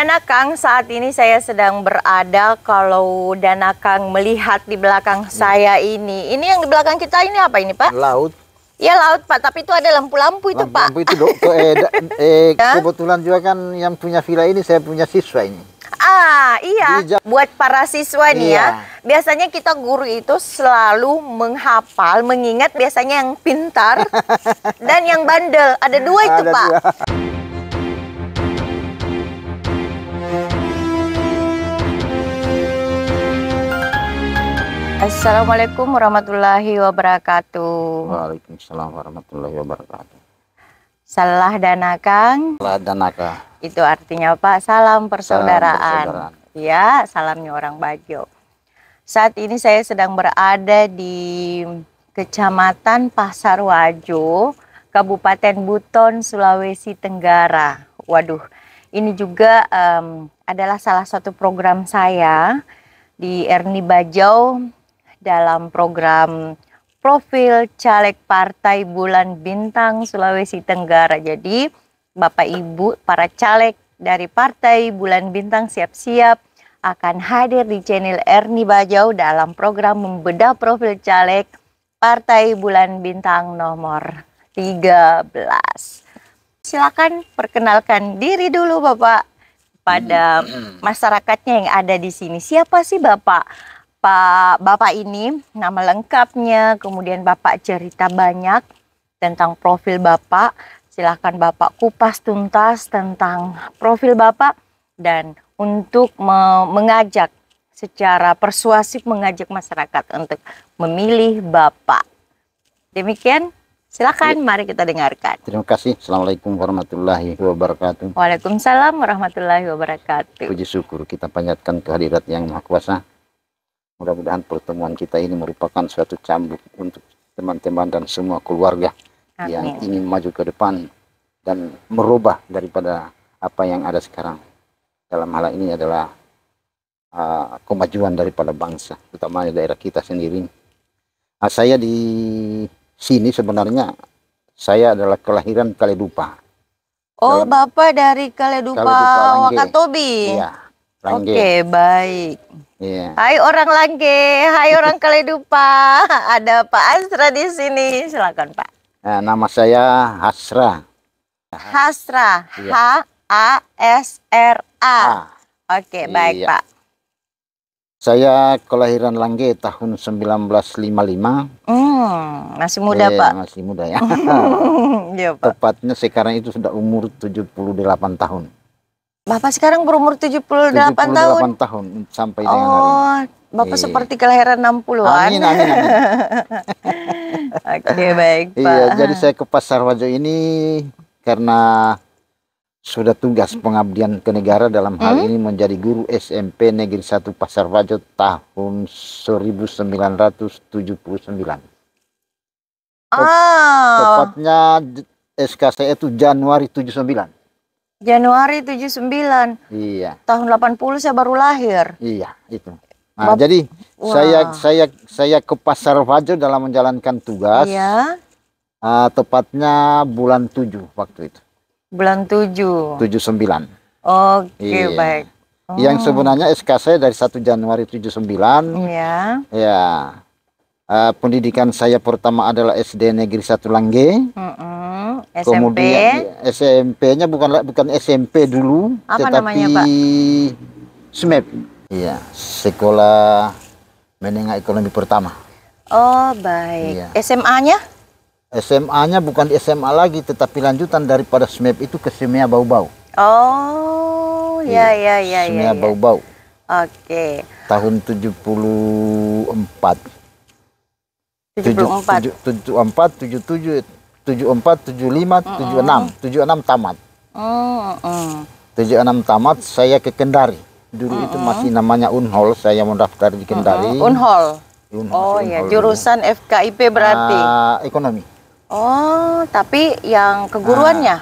Danakang, saat ini saya sedang berada, kalau Danakang melihat di belakang saya ini yang di belakang kita ini apa ini, Pak? Laut. Ya laut, Pak, tapi itu ada lampu-lampu itu, Pak. Lampu itu, ya? Kebetulan juga kan yang punya villa ini saya punya siswa ini. Iya, buat para siswa nih ya. Biasanya kita guru itu selalu menghafal, mengingat biasanya yang pintar dan yang bandel. Ada dua itu, Pak. Assalamualaikum warahmatullahi wabarakatuh. Waalaikumsalam warahmatullahi wabarakatuh. Salah Danakang. Salah Danaka. Itu artinya Pak, salam persaudaraan. Ya, salamnya orang Bajo. Saat ini saya sedang berada di Kecamatan Pasar Wajo, Kabupaten Buton, Sulawesi Tenggara. Waduh, ini juga adalah salah satu program saya di Erni Bajau dalam program Profil Caleg Partai Bulan Bintang Sulawesi Tenggara. Jadi Bapak Ibu para caleg dari Partai Bulan Bintang siap-siap akan hadir di channel Erni Bajau dalam program membedah profil caleg Partai Bulan Bintang nomor 13. Silakan perkenalkan diri dulu Bapak pada masyarakatnya yang ada di sini. Siapa sih Bapak? Bapak ini nama lengkapnya, kemudian Bapak cerita banyak tentang profil Bapak. Silahkan Bapak kupas tuntas tentang profil Bapak dan untuk mengajak secara persuasif mengajak masyarakat untuk memilih Bapak. Demikian, silakan mari kita dengarkan. Terima kasih. Assalamualaikum warahmatullahi wabarakatuh. Waalaikumsalam warahmatullahi wabarakatuh. Puji syukur kita panjatkan kehadirat Yang Maha Kuasa. Mudah-mudahan pertemuan kita ini merupakan suatu cambuk untuk teman-teman dan semua keluarga. Amin. Yang ingin maju ke depan dan merubah daripada apa yang ada sekarang. Dalam hal ini adalah kemajuan daripada bangsa, terutama daerah kita sendiri. Saya di sini sebenarnya saya adalah kelahiran Kaledupa. Oh, Bapak dari Kaledupa Wakatobi. Iya, Langge. Oke, baik. Iya. Hai orang Langge, hai orang Kaledupa. Ada Pak Hasra di sini. Silakan, Pak. Nah, nama saya Hasra. Hasra, iya. H-A-S-R-A. Oke, baik, iya. Pak. Saya kelahiran Langge tahun 1955. Masih muda, Pak. Masih muda ya. Iya, Pak. Tepatnya sekarang itu sudah umur 78 tahun. Bapak sekarang berumur 78 tahun? 78 tahun sampai dengan hari ini. Bapak seperti kelahiran 60-an. Amin, amin, amin. Oke, baik, Pak. Iya, jadi saya ke Pasar Wajo ini karena sudah tugas pengabdian ke negara, dalam hal ini menjadi guru SMP Negeri 1 Pasar Wajo tahun 1979. Tepatnya SK saya itu Januari 79. Januari 79. Iya. Tahun 80 saya baru lahir. Iya, itu. Nah, jadi saya ke Pasar Wajo dalam menjalankan tugas. Iya. Tepatnya bulan 7 waktu itu. Bulan 7. 79. Oke, iya. Baik. Yang sebenarnya SK saya dari 1 Januari 79. Iya. Ya. Pendidikan saya pertama adalah SD Negeri 1 Langge. SMP. Kemudian SMP-nya bukan SMP dulu, apa tetapi namanya, Pak? SMEP. Iya, Sekolah Menengah Ekonomi Pertama. Oh, baik. Iya. SMA-nya? SMA-nya bukan di SMA lagi, tetapi lanjutan daripada SMEP itu ke Semea Bau-Bau. Oh, ya. Semea Bau-Bau. Oke. Tahun 74. 77, 74, 75, 76 tamat. 76 tamat saya ke Kendari. Dulu itu masih namanya Unhol, saya mendaftar di Kendari. Unhol. Ya, jurusan FKIP berarti. Ekonomi. Oh, tapi yang keguruannya?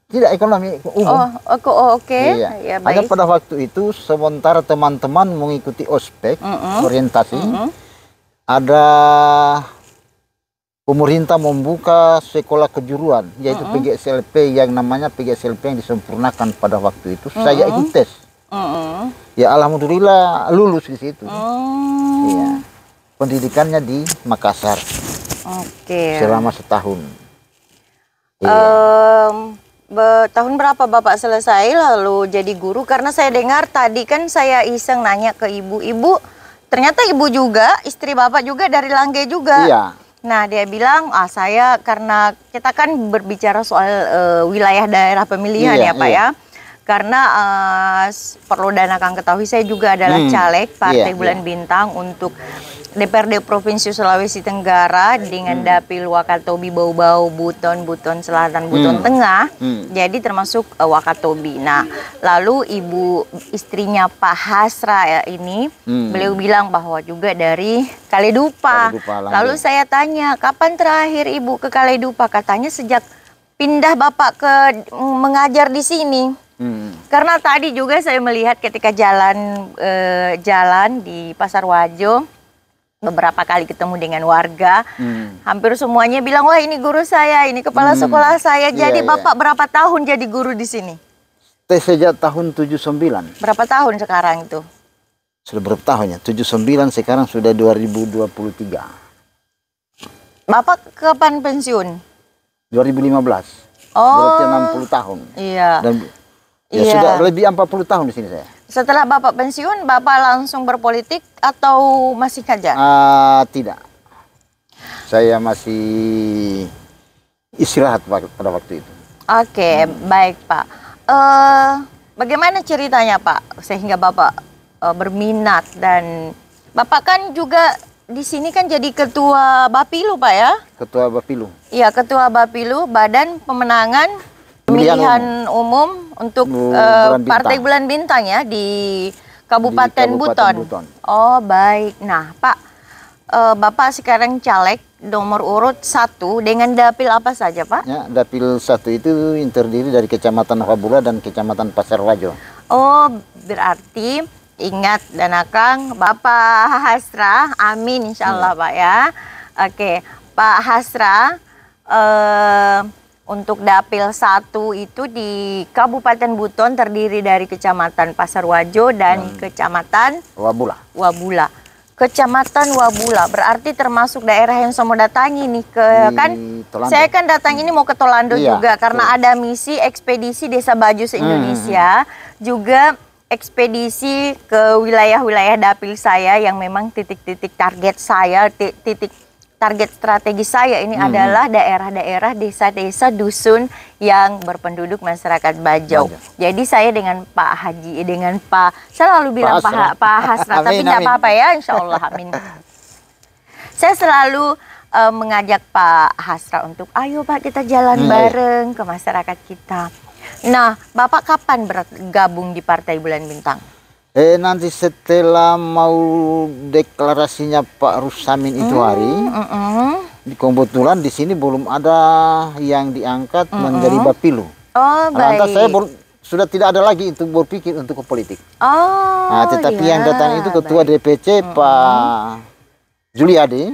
Tidak, ekonomi umum. Oke. Iya. Ya, baik. Ada pada waktu itu sementara teman-teman mengikuti ospek orientasi, ada pemerintah membuka sekolah kejuruan, yaitu PGSLP yang namanya PGSLP yang disempurnakan pada waktu itu. Saya ikut tes. Ya alhamdulillah lulus di situ. Iya. Pendidikannya di Makassar. Selama setahun. Tahun berapa Bapak selesai lalu jadi guru? Karena saya dengar tadi kan saya iseng nanya ke ibu-ibu, ternyata ibu juga, istri Bapak juga dari Langge juga. Iya. Nah dia bilang, saya karena kita kan berbicara soal wilayah daerah pemilihan ya Pak ya. Karena perlu dan akan ketahui saya juga adalah caleg Partai Bulan Bintang untuk DPRD Provinsi Sulawesi Tenggara dengan dapil Wakatobi Bau-Bau, Buton Selatan, Buton Tengah. Jadi termasuk Wakatobi. Nah, lalu ibu istrinya Pak Hasra ya ini, beliau bilang bahwa juga dari Kaledupa. Lalu saya tanya, kapan terakhir ibu ke Kaledupa? Katanya sejak pindah Bapak ke mengajar di sini. Karena tadi juga saya melihat ketika jalan di Pasar Wajo, beberapa kali ketemu dengan warga, hampir semuanya bilang, wah ini guru saya, ini kepala sekolah saya. Jadi Bapak berapa tahun jadi guru di sini? Sejak tahun 79. Berapa tahun sekarang itu? Sudah berapa tahun ya? 79, sekarang sudah 2023. Bapak kapan pensiun? 2015. Oh. Berarti 60 tahun. Iya. Dan sudah lebih 40 tahun di sini saya. Setelah Bapak pensiun, Bapak langsung berpolitik atau masih ngajar? Tidak. Saya masih istirahat pada waktu itu. Oke, baik Pak. Bagaimana ceritanya Pak sehingga Bapak berminat, dan Bapak kan juga di sini kan jadi ketua Bapilu Pak ya? Ketua Bapilu. Iya, ketua Bapilu, Badan Pemenangan Pemilihan Umum untuk Partai Bulan Bintang ya di Kabupaten Buton. Oh baik. Nah Pak, Bapak sekarang caleg nomor urut 1 dengan dapil apa saja Pak? Ya, dapil 1 itu terdiri dari Kecamatan Wabula dan Kecamatan Pasar Wajo. Oh berarti ingat dan akang Bapak Hasra, amin insyaallah Pak ya. Oke Pak Hasra, untuk dapil 1 itu di Kabupaten Buton terdiri dari Kecamatan Pasar Wajo dan Kecamatan Wabula. Kecamatan Wabula berarti termasuk daerah yang saya mau datangi nih saya kan datang ini mau ke Tolando juga karena ada misi ekspedisi Desa Baju se-Indonesia, juga ekspedisi ke wilayah-wilayah dapil saya yang memang titik-titik target saya, target strategi saya ini adalah daerah-daerah, desa-desa, dusun yang berpenduduk masyarakat Bajau. Jadi saya dengan Pak Haji, saya selalu bilang Pak Hasra, tapi nggak apa-apa ya, insya Allah, amin. Saya selalu mengajak Pak Hasra untuk, ayo Pak kita jalan bareng ke masyarakat kita. Nah, Bapak kapan bergabung di Partai Bulan Bintang? Nanti setelah mau deklarasinya Pak Rusamin itu hari, kebetulan di sini belum ada yang diangkat menjadi Bapilu. Oh baik. Lantas saya sudah tidak ada lagi untuk berpikir untuk ke politik. Oh. Tetapi yang datang itu ketua DPC Pak Juliadi,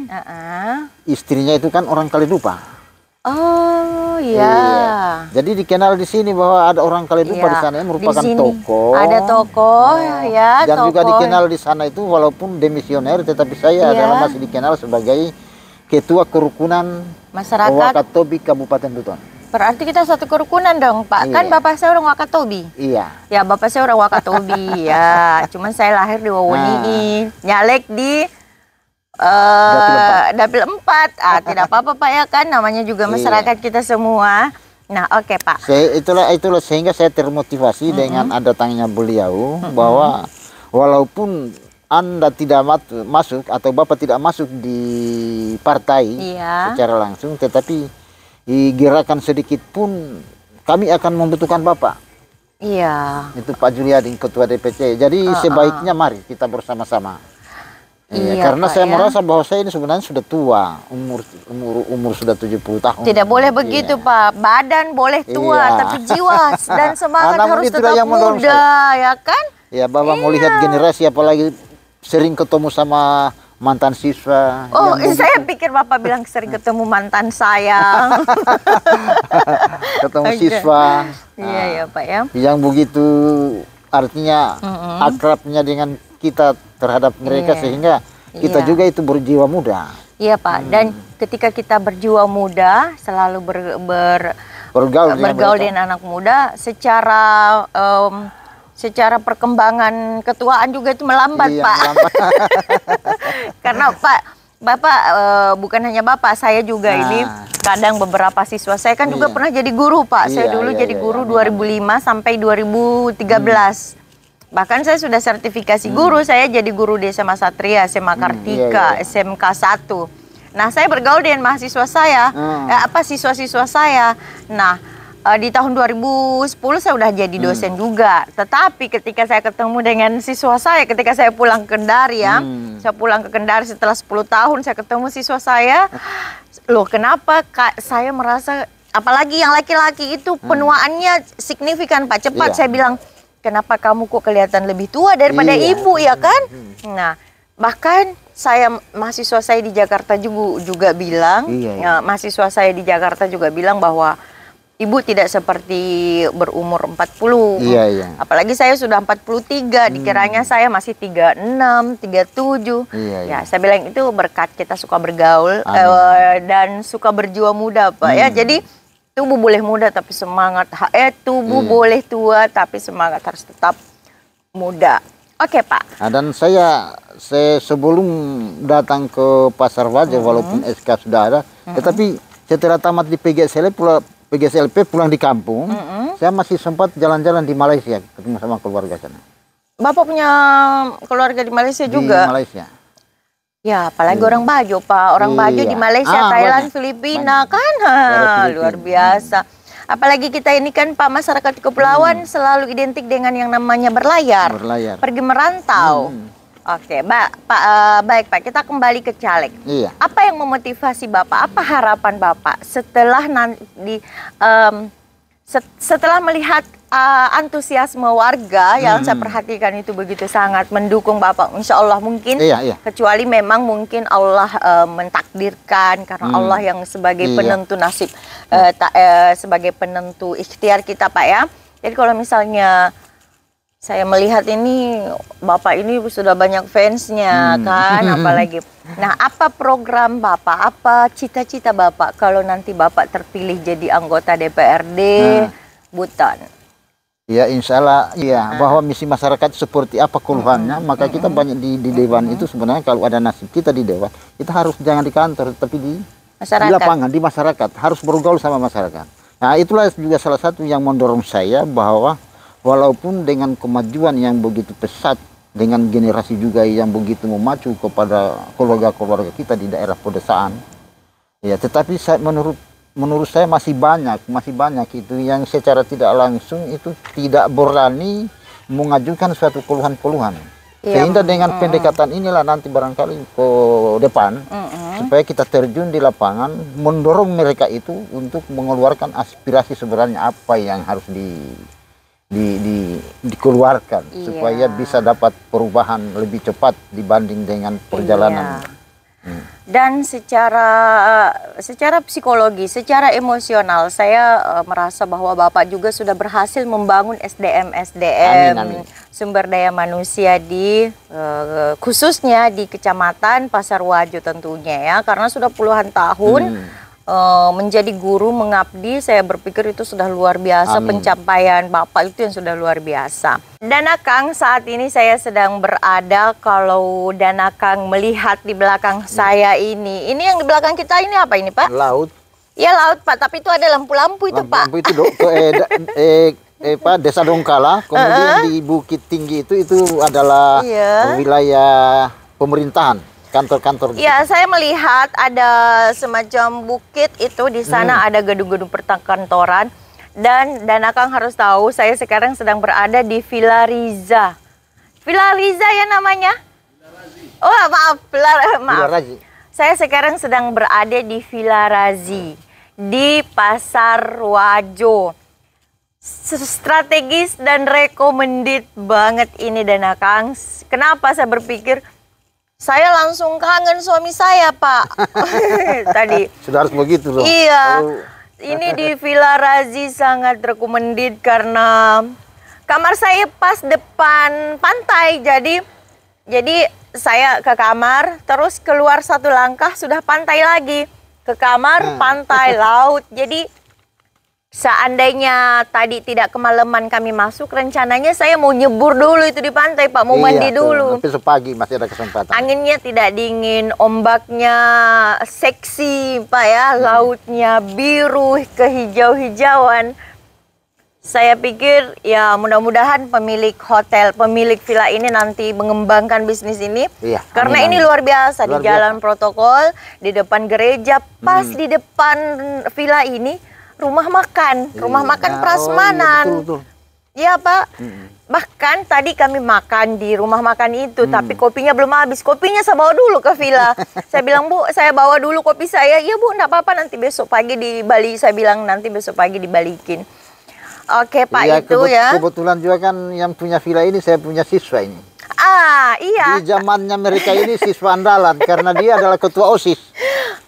istrinya itu kan orang Kaledupa. Oh iya. Jadi dikenal di sini bahwa ada orang Kaledupa di sana yang merupakan tokoh. Ada tokoh ya. Dan juga dikenal di sana itu walaupun demisioner, tetapi saya adalah masih dikenal sebagai ketua kerukunan masyarakat Wakatobi Kabupaten Buton. Berarti kita satu kerukunan dong Pak. Kan Bapak saya orang Wakatobi. Iya. Ya Bapak saya orang Wakatobi ya. Cuman saya lahir di Wawoni, nyalek di dapil 4. Tidak apa-apa Pak ya, kan namanya juga masyarakat kita semua. Nah oke Pak, itulah sehingga saya termotivasi dengan datangnya beliau, bahwa walaupun Anda tidak masuk atau Bapak tidak masuk di partai secara langsung, tetapi gerakan sedikit pun kami akan membutuhkan Bapak. Iya. Itu Pak Juliadi, ketua DPC. Jadi sebaiknya mari kita bersama-sama. Karena Pak, saya merasa bahwa saya ini sebenarnya sudah tua, umur sudah 70 tahun. Tidak boleh begitu Pak, badan boleh tua, tapi jiwa dan semangat harus tetap muda, ya kan? Ya Bapak mau lihat generasi, apalagi sering ketemu sama mantan siswa. Oh, saya pikir Bapak bilang sering ketemu mantan saya. Ketemu siswa. Iya ya Pak ya. Yang begitu artinya akrabnya dengan kita terhadap mereka sehingga kita juga itu berjiwa muda. Iya Pak. Dan ketika kita berjiwa muda selalu bergaul dengan anak muda, secara perkembangan ketuaan juga itu melambat, Pak. Melambat. Karena Bapak bukan hanya Bapak, saya juga ini kadang beberapa siswa saya kan juga pernah jadi guru, Pak. Saya dulu jadi guru 2005 sampai 2013. Bahkan saya sudah sertifikasi guru, saya jadi guru di SMA Satria, SMA Kartika, SMK 1. Nah, saya bergaul dengan mahasiswa saya, siswa-siswa saya. Nah, di tahun 2010 saya udah jadi dosen juga. Tetapi ketika saya ketemu dengan siswa saya, ketika saya pulang ke Kendari saya pulang ke Kendari setelah 10 tahun, saya ketemu siswa saya. Loh, kenapa saya merasa, apalagi yang laki-laki itu penuaannya signifikan, Pak, cepat. Saya bilang, kenapa kamu kok kelihatan lebih tua daripada ibu, ya kan? Nah, bahkan mahasiswa saya di Jakarta juga bilang, mahasiswa saya di Jakarta juga bilang bahwa ibu tidak seperti berumur 40. Apalagi saya sudah 43, dikiranya saya masih 36, 37. Ya, saya bilang itu berkat kita suka bergaul dan suka berjiwa muda, Pak ya. Jadi tubuh boleh muda tapi semangat, tubuh boleh tua tapi semangat harus tetap muda. Oke, Pak. Nah, dan saya sebelum datang ke Pasar Wajo, walaupun SK sudah ada, tetapi setelah tamat di PGSLP pulang di kampung, saya masih sempat jalan-jalan di Malaysia, ketemu sama keluarga sana. Bapak punya keluarga di Malaysia juga? Di Malaysia. Ya, apalagi orang Bajo, Pak. Orang Bajo di Malaysia, Thailand, Filipina, kan? Luar biasa. Apalagi kita ini kan, Pak, masyarakat kepulauan selalu identik dengan yang namanya berlayar. Pergi merantau. Oke, baik Pak, kita kembali ke caleg. Apa yang memotivasi Bapak? Apa harapan Bapak setelah setelah melihat antusiasme warga yang saya perhatikan itu begitu sangat mendukung Bapak? Insya Allah mungkin, kecuali memang mungkin Allah mentakdirkan, karena Allah yang sebagai penentu nasib, sebagai penentu ikhtiar kita, Pak ya. Jadi kalau misalnya saya melihat ini, Bapak ini sudah banyak fansnya kan, apalagi. Nah, apa program Bapak, apa cita-cita Bapak kalau nanti Bapak terpilih jadi anggota DPRD Buton? Ya, insya Allah, bahwa misi masyarakat seperti apa keluhannya, maka kita banyak di Dewan itu sebenarnya kalau ada nasib kita di Dewan, kita harus jangan di kantor, tapi di lapangan, di masyarakat, harus bergaul sama masyarakat. Nah, itulah juga salah satu yang mendorong saya bahwa walaupun dengan kemajuan yang begitu pesat, dengan generasi juga yang begitu memacu kepada keluarga-keluarga kita di daerah pedesaan, ya, tetapi menurut saya masih banyak itu yang secara tidak langsung itu tidak berani mengajukan suatu keluhan-keluhan. Sehingga dengan pendekatan inilah nanti barangkali ke depan, supaya kita terjun di lapangan, mendorong mereka itu untuk mengeluarkan aspirasi sebenarnya apa yang harus dikeluarkan supaya bisa dapat perubahan lebih cepat dibanding dengan perjalanan. Dan secara psikologi, secara emosional, saya merasa bahwa Bapak juga sudah berhasil membangun SDM sumber daya manusia di khususnya di Kecamatan Pasar Wajo tentunya ya, karena sudah puluhan tahun menjadi guru mengabdi. Saya berpikir itu sudah luar biasa. Pencapaian Bapak itu yang sudah luar biasa. Dan Akang, saat ini saya sedang berada, kalau dan Akang melihat di belakang saya ini yang di belakang kita ini apa ini, Pak? Laut. Ya, laut, Pak, tapi itu ada lampu-lampu itu, Pak. Lampu itu Desa Dongkala, kemudian di Bukit Tinggi itu adalah wilayah pemerintahan. Kantor-kantor. Ya, saya melihat ada semacam bukit itu di sana, ada gedung-gedung perkantoran, dan Akang harus tahu saya sekarang sedang berada di Villa Riza. Villa Riza ya namanya? Oh, maaf. Villa Razi. Saya sekarang sedang berada di Villa Razi di Pasar Wajo. Strategis dan recommended banget ini, dan Akang. Kenapa saya berpikir Saya langsung kangen suami saya, Pak. Tadi. Sudah harus begitu loh. Iya. Ini di Villa Razi sangat recommended karena kamar saya pas depan pantai. Jadi saya ke kamar, terus keluar satu langkah sudah pantai lagi. Ke kamar, pantai, laut. Jadi seandainya tadi tidak kemalaman kami masuk, rencananya saya mau nyebur dulu itu di pantai, Pak. Mau mandi dulu. Besok pagi masih ada kesempatan. Anginnya tidak dingin, ombaknya seksi, Pak ya. Lautnya biru, kehijau-hijauan. Saya pikir ya mudah-mudahan pemilik hotel, pemilik villa ini nanti mengembangkan bisnis ini. Iya, Karena amin, ini luar biasa, di jalan protokol, di depan gereja, pas di depan villa ini rumah makan Prasmanan. Iya, betul. Iya, Pak. Bahkan tadi kami makan di rumah makan itu, tapi kopinya belum habis. Kopinya saya bawa dulu ke villa. Saya bilang, Bu, saya bawa dulu kopi saya. Iya, Bu, enggak apa-apa, nanti besok pagi di Bali. Saya bilang nanti besok pagi dibalikin. Oke, Pak, ya, itu ya. Kebetulan juga kan yang punya villa ini saya punya siswa ini. Ah, iya. Di zamannya mereka ini siswa andalan karena dia adalah ketua OSIS.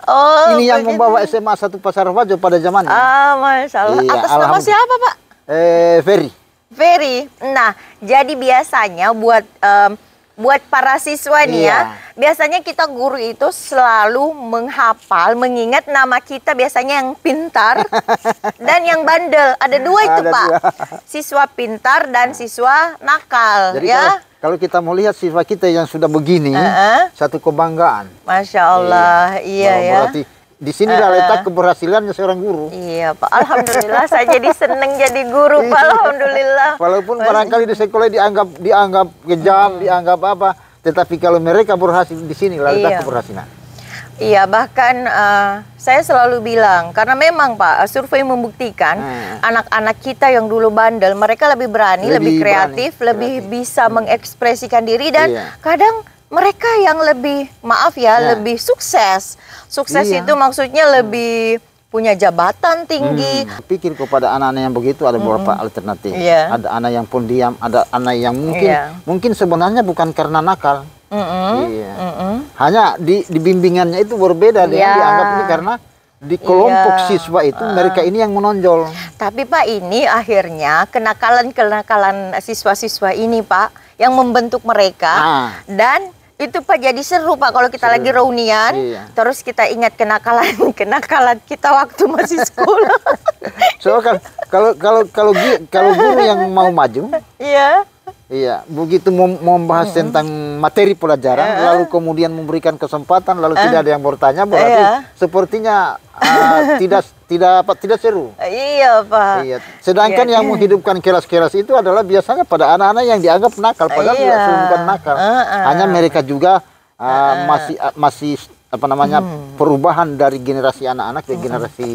Oh, ini yang membawa SMA 1 Pasar Wajo pada zamannya. Ah, Masya Allah. Iya, Atas nama siapa, Pak? Ferry. Ferry. Nah, jadi biasanya buat para siswa nih ya, biasanya kita guru itu selalu menghafal, mengingat nama kita biasanya yang pintar dan yang bandel. Ada dua itu, Pak. Siswa pintar dan siswa nakal. Jadi ya. kalau kita mau lihat siswa kita yang sudah begini, satu kebanggaan. Masya Allah, iya ya. Berarti di sini letak keberhasilannya seorang guru. Iya, Pak. Alhamdulillah saya jadi seneng jadi guru, Pak. Alhamdulillah. Walaupun barangkali di sekolah dianggap kejam, dianggap apa, tetapi kalau mereka berhasil di sini letak keberhasilan. Iya, bahkan saya selalu bilang, karena memang Pak, survei membuktikan anak-anak kita yang dulu bandel, mereka lebih berani, lebih kreatif, lebih bisa mengekspresikan diri dan kadang mereka yang lebih, maaf ya, lebih sukses. Sukses itu maksudnya lebih punya jabatan tinggi. Pikir kepada anak-anak yang begitu ada beberapa alternatif. Ada anak yang pendiam, ada anak yang mungkin sebenarnya bukan karena nakal. Hanya di bimbingannya itu berbeda. Dia dianggap ini karena di kelompok siswa itu mereka ini yang menonjol. Tapi Pak, ini akhirnya kenakalan siswa-siswa ini Pak yang membentuk mereka dan itu Pak jadi seru Pak kalau kita lagi reunian terus kita ingat kenakalan kita waktu masih sekolah. So kalau guru yang mau maju, iya, begitu membahas tentang materi pelajaran, lalu kemudian memberikan kesempatan, lalu tidak ada yang bertanya, berarti sepertinya tidak seru. Iya, Pak. Iya. Sedangkan yang menghidupkan kelas-kelas itu adalah biasanya pada anak-anak yang dianggap nakal, padahal bukan nakal. Hanya mereka juga masih apa namanya perubahan dari generasi anak-anak ke generasi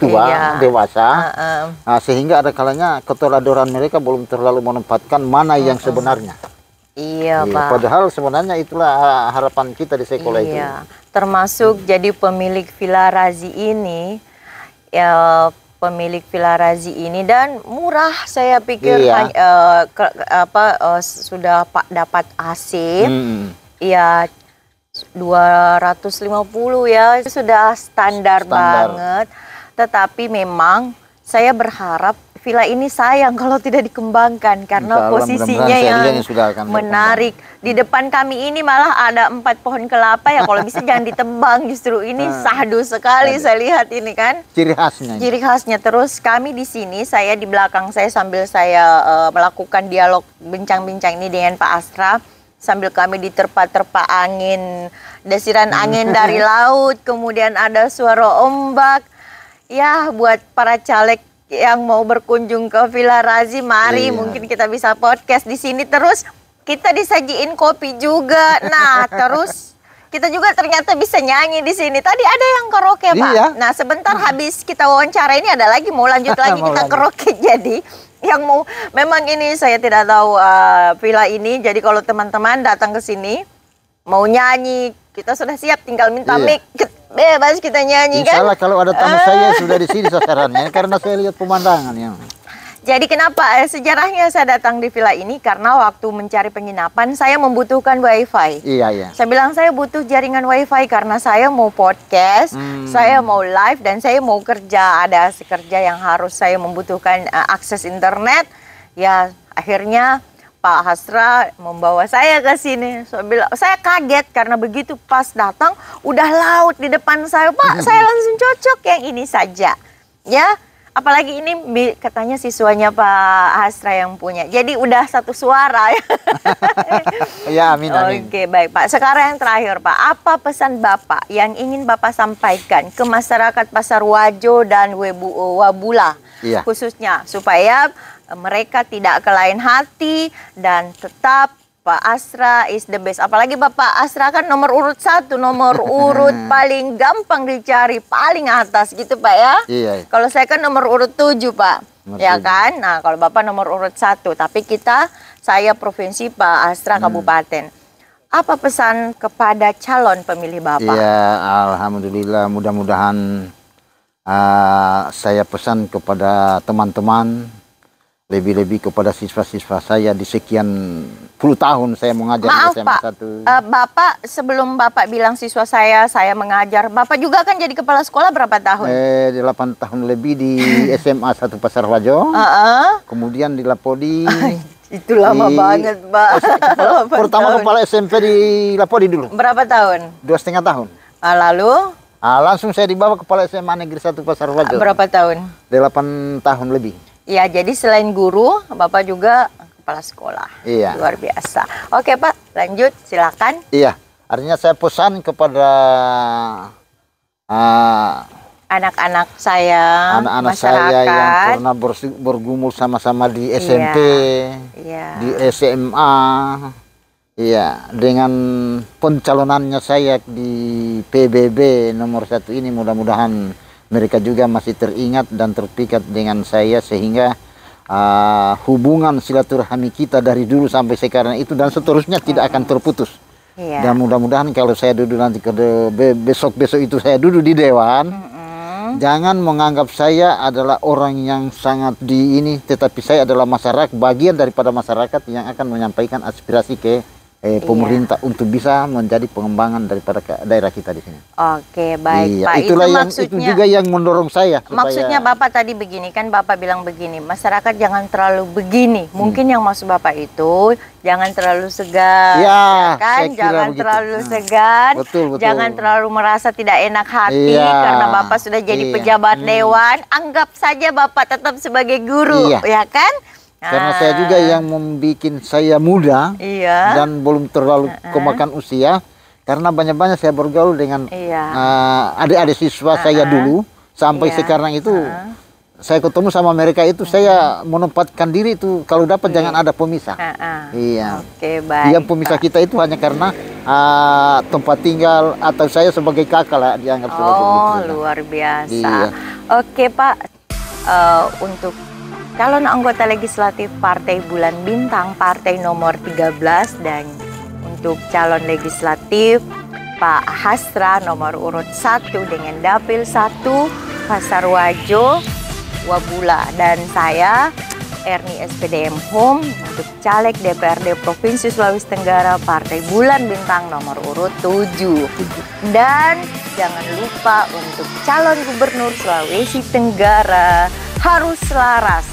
tua, dewasa, sehingga ada kalanya keteladoran mereka belum terlalu menempatkan mana yang sebenarnya. Iya, Pak. Padahal sebenarnya itulah harapan kita di sekolah itu. Termasuk jadi pemilik Villa Razi ini, pemilik Villa Razi ini dan murah saya pikir sudah Pak dapat AC, ya 250 ya, itu sudah standar banget. Tetapi memang saya berharap villa ini sayang kalau tidak dikembangkan karena posisinya yang menarik. Di depan kami ini malah ada 4 pohon kelapa ya, kalau bisa jangan ditebang, justru ini sahdu sekali saya lihat ini kan. Ciri khasnya. Ciri khasnya. Terus kami di sini, saya di belakang saya sambil saya melakukan dialog bincang-bincang ini dengan Pak Astra, sambil kami diterpa-terpa angin, desiran angin dari laut, kemudian ada suara ombak. Ya, buat para caleg yang mau berkunjung ke Villa Razi, mari mungkin kita bisa podcast di sini, terus kita disajiin kopi juga. Nah, terus kita juga ternyata bisa nyanyi di sini. Tadi ada yang karaoke, Pak. Nah, sebentar habis kita wawancara ini ada lagi mau lanjut lagi kita karaoke. Jadi yang mau, memang ini saya tidak tahu villa ini. Jadi kalau teman-teman datang ke sini mau nyanyi, kita sudah siap, tinggal minta mic. Bebas kita nyanyi kan. Insya Allah kalau ada tamu saya sudah di sini sasarannya karena saya lihat pemandangan yang. Jadi kenapa sejarahnya saya datang di villa ini? Karena waktu mencari penginapan saya membutuhkan wifi. Iya, iya. Saya bilang saya butuh jaringan wifi karena saya mau podcast, saya mau live dan saya mau kerja. Ada kerja yang harus saya membutuhkan akses internet. Ya akhirnya Pak Hasra membawa saya ke sini. Saya kaget karena begitu pas datang udah laut di depan saya. Pak, saya langsung cocok yang ini saja. Ya. Apalagi ini katanya siswanya Pak Hasra yang punya. Jadi udah satu suara ya. Ya, amin, amin. Oke, baik Pak. Sekarang yang terakhir Pak, apa pesan Bapak yang ingin Bapak sampaikan ke masyarakat Pasar Wajo dan Wabula? Iya. Khususnya supaya mereka tidak kelain hati dan tetap Pak Hasra is the best. Apalagi Bapak Hasra kan nomor urut 1, nomor urut paling gampang dicari, paling atas gitu Pak ya. Iya. Kalau saya kan nomor urut 7 Pak, Nomor ya 7. kan. Nah kalau Bapak nomor urut 1, tapi saya provinsi, Pak Hasra kabupaten. Apa pesan kepada calon pemilih Bapak? Iya, alhamdulillah, mudah-mudahan saya pesan kepada teman-teman, lebih-lebih kepada siswa-siswa saya di sekian puluh tahun saya mengajar Maaf, di SMA Pak. 1. Bapak sebelum Bapak bilang siswa saya mengajar, Bapak juga kan jadi kepala sekolah berapa tahun? 8 tahun lebih di SMA 1 Pasar Wajo. Kemudian di Lapodi. Itu lama banget, Pak. Pertama kepala SMP di Lapodi dulu. Berapa tahun? 2,5 tahun. Lalu? Langsung saya dibawa kepala SMA Negeri 1 Pasar Wajo. Berapa tahun? 8 tahun lebih. Ya, jadi selain guru, Bapak juga kepala sekolah. Iya. Luar biasa. Oke, Pak, lanjut, silakan. Iya, artinya saya pesan kepada anak-anak saya, anak-anak masyarakat saya yang pernah bergumul sama-sama di SMP, iya. di SMA, iya, dengan pencalonannya saya di PBB nomor 1 ini, mudah-mudahan mereka juga masih teringat dan terpikat dengan saya sehingga hubungan silaturahmi kita dari dulu sampai sekarang itu dan seterusnya tidak akan terputus. Iya. Dan mudah-mudahan kalau saya duduk nanti besok-besok itu saya duduk di dewan, jangan menganggap saya adalah orang yang sangat tetapi saya adalah masyarakat, bagian daripada masyarakat yang akan menyampaikan aspirasi ke pemerintah untuk bisa menjadi pengembangan daripada daerah kita di sini. Oke, baik Pak. Itulah itu juga yang mendorong saya. Maksudnya Bapak tadi begini kan, Bapak bilang begini, masyarakat jangan terlalu begini. Mungkin yang maksud Bapak itu jangan terlalu segan, ya kan? Jangan terlalu segan, betul. Jangan terlalu merasa tidak enak hati karena Bapak sudah jadi pejabat dewan. Anggap saja Bapak tetap sebagai guru, ya kan? Karena saya juga yang membuat saya muda dan belum terlalu kemakan usia. Karena banyak-banyak saya bergaul dengan adik-adik siswa saya dulu. Sampai sekarang itu saya ketemu sama mereka itu saya menempatkan diri itu kalau dapat jangan ada pemisah. Iya. Oke, baik. Yang pemisah kita itu hanya karena tempat tinggal atau saya sebagai kakak lah dianggap sebagai begitu. Oh, luar biasa. Oke, Pak. Untuk calon anggota legislatif Partai Bulan Bintang, partai nomor 13, dan untuk calon legislatif Pak Hasra nomor urut 1 dengan dapil 1 Pasar Wajo, Wabula, dan saya Erni SPDM Home untuk caleg DPRD Provinsi Sulawesi Tenggara Partai Bulan Bintang nomor urut 7. Dan jangan lupa untuk calon gubernur Sulawesi Tenggara harus selaras.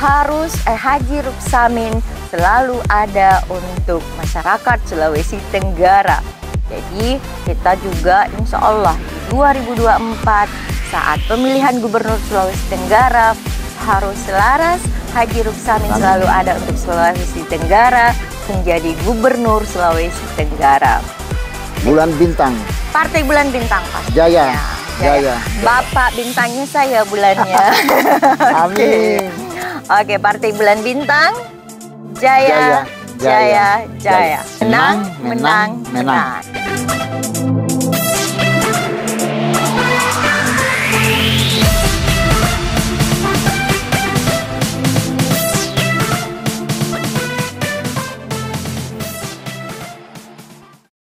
Haji Ruk Samin selalu ada untuk masyarakat Sulawesi Tenggara. Jadi kita juga insya Allah di 2024 saat pemilihan gubernur Sulawesi Tenggara harus selaras. Haji Ruk Samin selalu ada untuk Sulawesi Tenggara menjadi gubernur Sulawesi Tenggara. Bulan Bintang. Partai Bulan Bintang, Pak. Jaya. Bapak bintangnya saya bulannya. Amin. Oke, Partai Bulan Bintang, Jaya. Menang.